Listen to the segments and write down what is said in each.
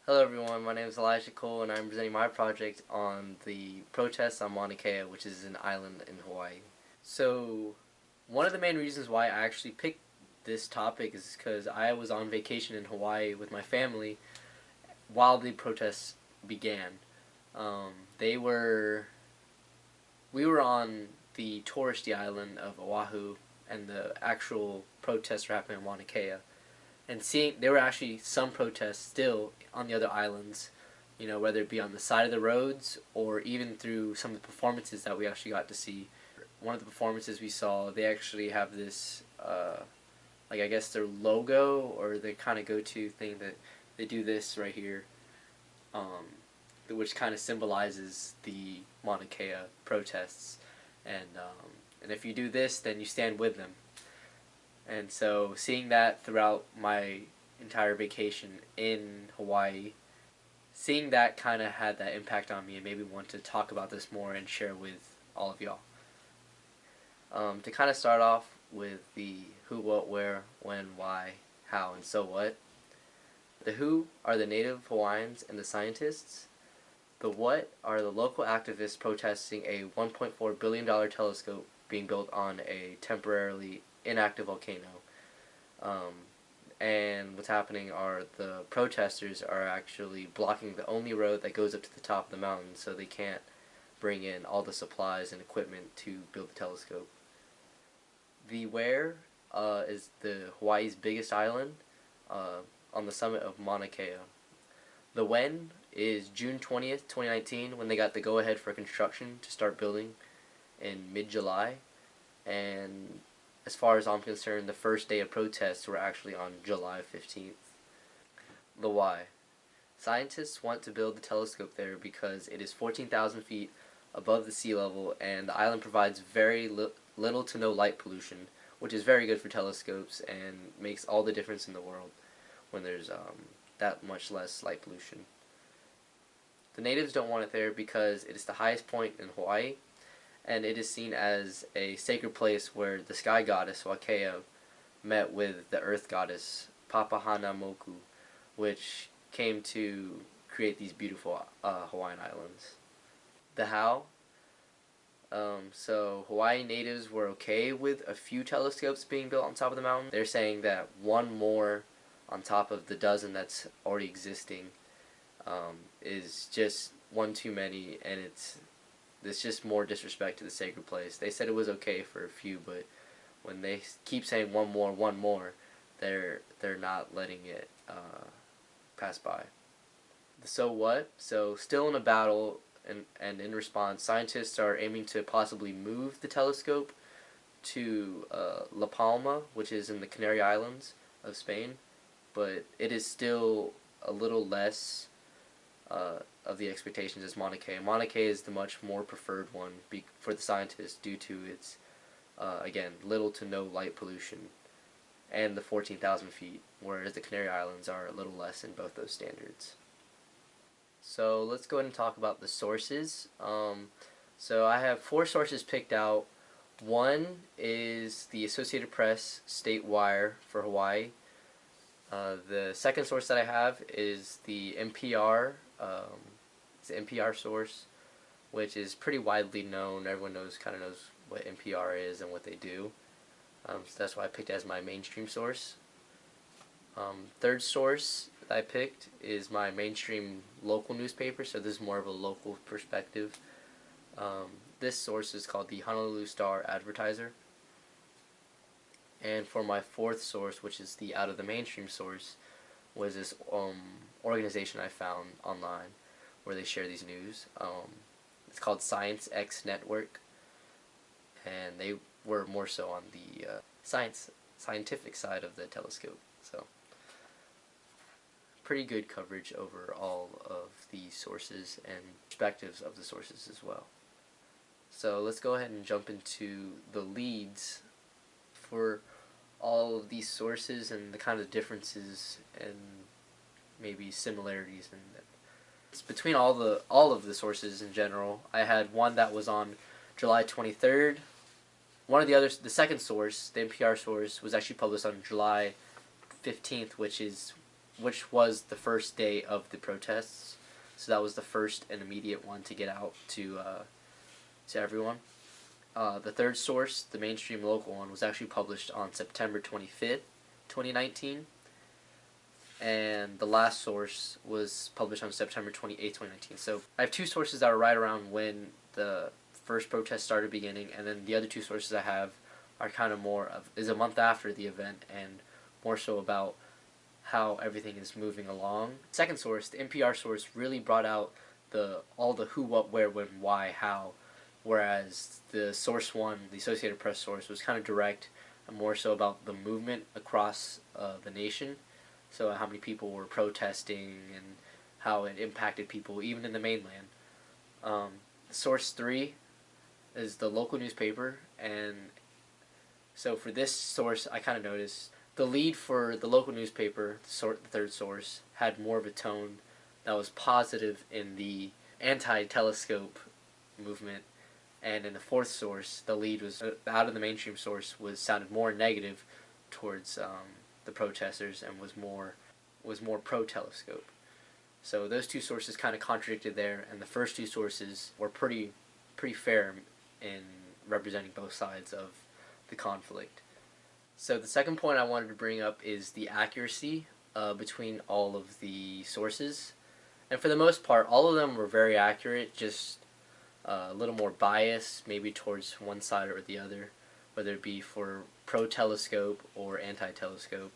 Hello everyone, my name is Elijah Cole and I'm presenting my project on the protests on Mauna Kea, which is an island in Hawaii. So, one of the main reasons why I actually picked this topic is because I was on vacation in Hawaii with my family while the protests began. Um, they were, we were on the touristy island of Oahu and the actual protests were happening on Mauna Kea. And seeing there were actually some protests still on the other islands, whether it be on the side of the roads or even through some of the performances that we actually got to see. One of the performances we saw, they actually have this, like I guess their logo or their kind of go-to thing that they do this right here, which kind of symbolizes the Mauna Kea protests, and if you do this, then you stand with them. And so seeing that throughout my entire vacation in Hawaii, seeing that kind of had that impact on me and made me want to talk about this more and share with all of y'all. To kind of start off with the who, what, where, when, why, how, and so what. The who are the native Hawaiians and the scientists. The what are the local activists protesting a $1.4 billion telescope being built on a temporarily inactive volcano. And what's happening are the protesters are actually blocking the only road that goes up to the top of the mountain, so they can't bring in all the supplies and equipment to build the telescope. The where is the Hawaii's biggest island on the summit of Mauna Kea. The when is June 20th, 2019, when they got the go-ahead for construction to start building in mid-July. And as far as I'm concerned, the first day of protests were actually on July 15th. The why. Scientists want to build the telescope there because it is 14,000 feet above the sea level and the island provides very little to no light pollution, which is very good for telescopes and makes all the difference in the world when there's that much less light pollution. The natives don't want it there because it is the highest point in Hawaii, and it is seen as a sacred place where the sky goddess Wakea met with the earth goddess Papahānaumoku, which came to create these beautiful Hawaiian islands. The how. So Hawaii natives were okay with a few telescopes being built on top of the mountain. They're saying that one more on top of the dozen that's already existing is just one too many, and it's just more disrespect to the sacred place. They said it was okay for a few, but when they keep saying one more, they're not letting it pass by. The so what? So still in a battle, and in response, scientists are aiming to possibly move the telescope to La Palma, which is in the Canary Islands of Spain, but it is still a little less of the expectations as Mauna Kea. Mauna Kea is the much more preferred one for the scientists due to its, again, little to no light pollution and the 14,000 feet, whereas the Canary Islands are a little less in both those standards. So let's go ahead and talk about the sources. So I have 4 sources picked out. One is the Associated Press State Wire for Hawaii. The second source that I have is the NPR. It's the NPR source, which is pretty widely known. Everyone kind of knows what NPR is and what they do. So that's why I picked it as my mainstream source. Third source that I picked is my mainstream local newspaper, so this is more of a local perspective. This source is called the Honolulu Star Advertiser. And for my fourth source, which is the out of the mainstream source, was this organization I found online where they share these news. It's called Science X Network, and they were more so on the scientific side of the telescope. So pretty good coverage over all of the sources and perspectives of the sources as well. So let's go ahead and jump into the leads for all of these sources and the kind of differences and maybe similarities in them. It's between all of the sources in general. I had one that was on July 23rd. One of the others, the second source, the NPR source, was actually published on July 15th, which is which was the first day of the protests. So that was the first and immediate one to get out to everyone. The third source, the mainstream local one, was actually published on September 25th, 2019. And the last source was published on September 28th, 2019. So I have two sources that are right around when the first protest started beginning, and then the other two sources I have are kind of more of, is a month after the event, and more so about how everything is moving along. Second source, the NPR source, really brought out all the who, what, where, when, why, how, whereas the source one, the Associated Press source, was kind of direct and more so about the movement across the nation. So how many people were protesting and how it impacted people even in the mainland. Source 3 is the local newspaper, and so for this source I kind of noticed the lead for the local newspaper, the third source, had more of a tone that was positive in the anti-telescope movement, and in the fourth source the lead was out of the mainstream source sounded more negative towards the protesters and was more pro-telescope. So those two sources kind of contradicted there, and the first two sources were pretty fair in representing both sides of the conflict. So the second point I wanted to bring up is the accuracy between all of the sources. And for the most part, all of them were very accurate, just a little more biased, maybe towards one side or the other, whether it be for pro-telescope or anti-telescope.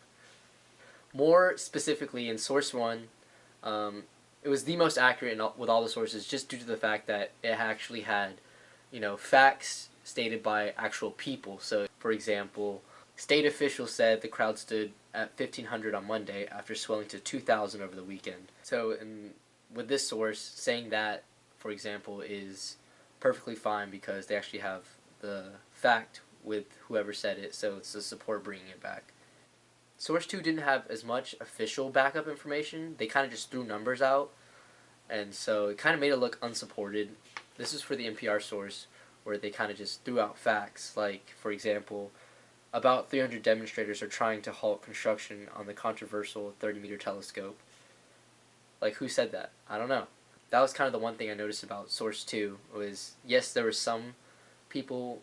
More specifically, in source 1, it was the most accurate with all the sources just due to the fact that it actually had, facts stated by actual people. So, for example, state officials said the crowd stood at 1,500 on Monday after swelling to 2,000 over the weekend. So, with this source, saying that, for example, is perfectly fine because they actually have the fact with whoever said it, so it's the support bringing it back. Source 2 didn't have as much official backup information. They kind of just threw numbers out, and so it kind of made it look unsupported. This is for the NPR source, where they kind of just threw out facts, like, for example, about 300 demonstrators are trying to halt construction on the controversial 30-meter telescope. Like, who said that? I don't know. That was kind of the one thing I noticed about Source 2, was, yes, there were some people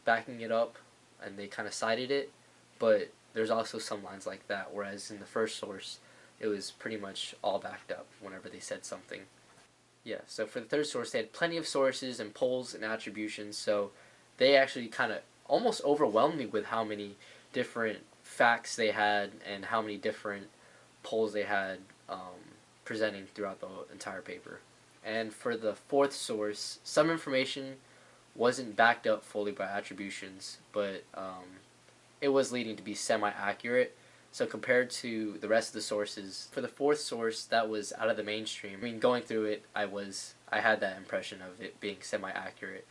backing it up, and they kind of cited it, but there's also some lines like that, whereas in the first source, it was pretty much all backed up whenever they said something. Yeah, so for the third source, they had plenty of sources and polls and attributions, so they actually kind of almost overwhelmed me with how many different facts they had and how many different polls they had presenting throughout the entire paper. And for the fourth source, some information wasn't backed up fully by attributions, but it was leading to be semi-accurate. So compared to the rest of the sources, for the fourth source that was out of the mainstream, going through it, I had that impression of it being semi-accurate,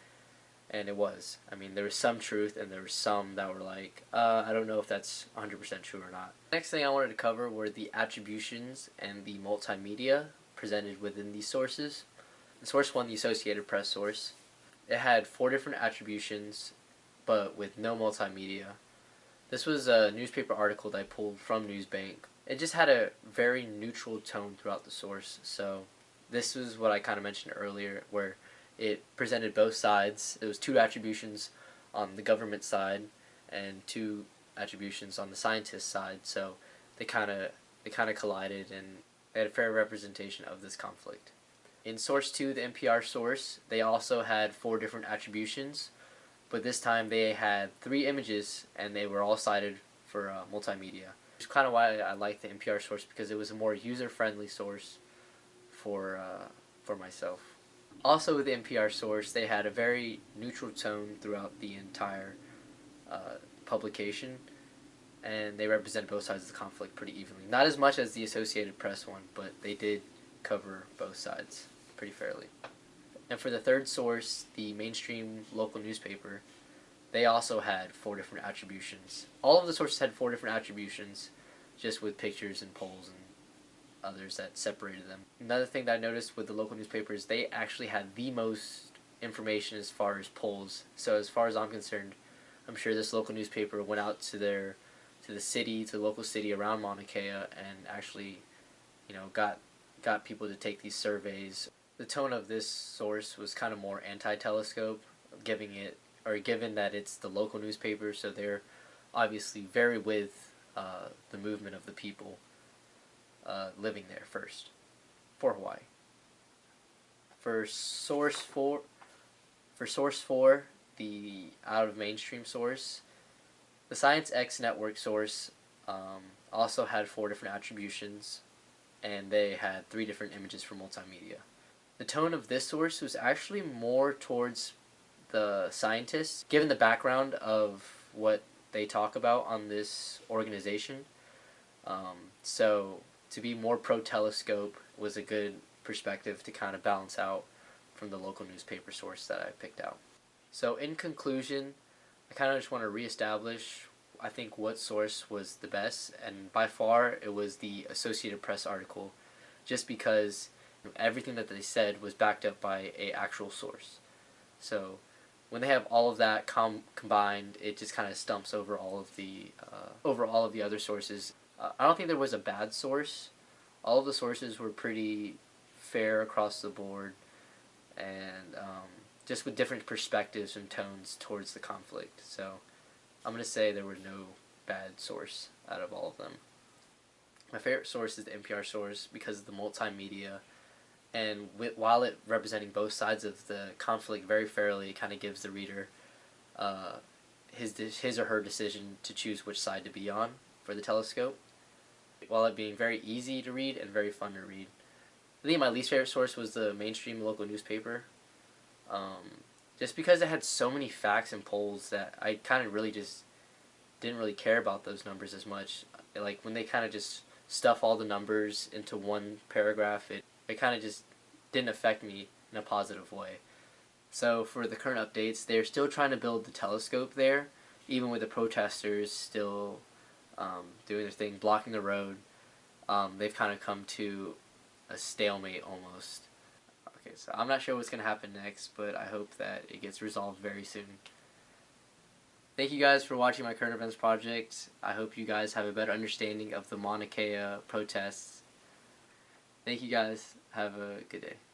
and it was. There was some truth, and there was some that were like, I don't know if that's 100% true or not. Next thing I wanted to cover were the attributions and the multimedia presented within these sources. In source 1, the Associated Press source, it had 4 different attributions, but with no multimedia. This was a newspaper article that I pulled from Newsbank. It just had a very neutral tone throughout the source, so this was what I kind of mentioned earlier, where it presented both sides. It was 2 attributions on the government side and 2 attributions on the scientist side, so they kind of collided and they had a fair representation of this conflict. In source 2, the NPR source, they also had 4 different attributions, but this time they had 3 images and they were all cited for multimedia. Which is kind of why I like the NPR source, because it was a more user-friendly source for myself. Also with the NPR source, they had a very neutral tone throughout the entire publication, and they represented both sides of the conflict pretty evenly. Not as much as the Associated Press one, but they did cover both sides pretty fairly. And for the third source, the mainstream local newspaper, they also had 4 different attributions. All of the sources had 4 different attributions, just with pictures and polls and others that separated them. Another thing that I noticed with the local newspapers, they actually had the most information as far as polls. So as far as I'm concerned, I'm sure this local newspaper went out to the local city around Mauna Kea and actually got people to take these surveys. The tone of this source was kind of more anti-telescope, given that it's the local newspaper, so they're obviously very with the movement of the people living there first for Hawaii. For source four, the out of mainstream source, the Science X network source also had 4 different attributions, and they had 3 different images for multimedia. The tone of this source was actually more towards the scientists, given the background of what they talk about on this organization. So to be more pro-telescope was a good perspective to kind of balance out from the local newspaper source that I picked out. So in conclusion, I kind of just want to reestablish, I think, what source was the best, and by far it was the Associated Press article, just because everything that they said was backed up by a actual source. So when they have all of that combined, it just kind of stumps over all of the other sources. I don't think there was a bad source. All of the sources were pretty fair across the board, and just with different perspectives and tones towards the conflict. So I'm going to say there were no bad source out of all of them. My favorite source is the NPR source because of the multimedia, and while it representing both sides of the conflict very fairly, it kind of gives the reader his or her decision to choose which side to be on for the telescope, while it being very easy to read and very fun to read. I think my least favorite source was the mainstream local newspaper, just because it had so many facts and polls that I kind of really just didn't really care about those numbers as much. Like when they kind of just stuff all the numbers into one paragraph, it kind of just didn't affect me in a positive way. So for the current updates, they're still trying to build the telescope there, even with the protesters still doing their thing, blocking the road. They've kind of come to a stalemate almost. Okay, so I'm not sure what's going to happen next, but I hope that it gets resolved very soon. Thank you guys for watching my current events project. I hope you guys have a better understanding of the Mauna Kea protests. Thank you guys. Have a good day.